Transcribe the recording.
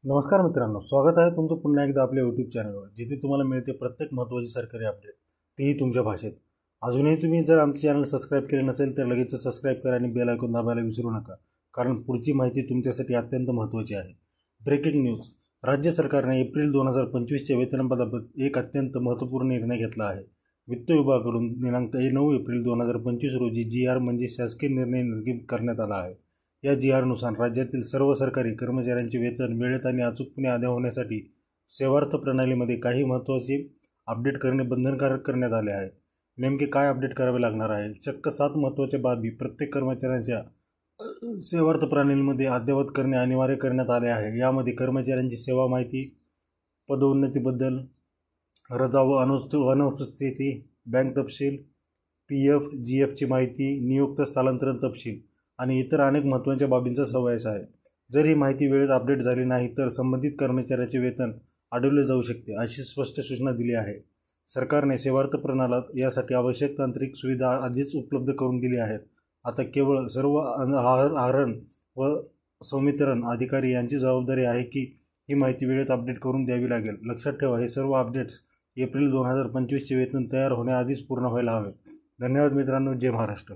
नमस्कार मित्रांनो, स्वागत आहे तुमचं पुन्हा एकदा आपल्या यूट्यूब चॅनलवर, जिथे तुम्हाला मिळते प्रत्येक महत्त्वाची सरकारी अपडेट, तेही तुमच्या भाषेत. अजूनही तुम्ही जर आमचे चॅनल सबस्क्राईब केले नसेल तर लगेच सबस्क्राईब करा आणि बेल आयकॉन दाबायला विसरू नका, कारण पुढची माहिती तुमच्यासाठी अत्यंत महत्त्वाची आहे. Breaking news. राज्य सरकारने एप्रिल 2025च्या वेतनाबाबत एक अत्यंत महत्त्वपूर्ण निर्णय घेतला आहे. वित्त विभागाकडून दिनांक 9 एप्रिल 2025 रोजी GR म्हणजे शासकीय निर्णय निर्गमित करण्यात आला आहे. या GRनुसार राज्यातील सर्व सरकारी कर्मचाऱ्यांचे वेतन वेळेत आणि अचूकपणे अदा होण्यासाठी सेवार्थ प्रणालीमध्ये काही महत्त्वाचे अपडेट करणे बंधनकारक करण्यात आले आहे. नेमके काय अपडेट करावे लागणार आहे? चक्क 7 महत्त्वाच्या बाबी प्रत्येक कर्मचाऱ्यांच्या सेवार्थ प्रणालीमध्ये अद्ययावत करणे अनिवार्य करण्यात आले आहे. यामध्ये कर्मचाऱ्यांची सेवा माहिती, पदोन्नतीबद्दल, रजा व अनुपस्थिती, बँक तपशील, PF, GFची माहिती, नियुक्त स्थलांतरण तपशील आणि इतर अनेक महत्त्वाच्या बाबींचा समावेश आहे. जर ही माहिती वेळेत अपडेट झाली नाही तर संबंधित कर्मचाऱ्याचे वेतन अडवले जाऊ शकते, अशी स्पष्ट सूचना दिली आहे. सरकारने सेवार्थ प्रणालीत यासाठी आवश्यक तांत्रिक सुविधा आधीच उपलब्ध करून दिली आहेत. आता केवळ सर्व आहरण व संवितरण अधिकारी यांची जबाबदारी आहे की ही माहिती वेळेत अपडेट करून द्यावी लागेल. लक्षात ठेवा, हे सर्व अपडेट्स एप्रिल 2025चे वेतन तयार होण्याआधीच पूर्ण व्हायला हवे. धन्यवाद मित्रांनो. जय महाराष्ट्र.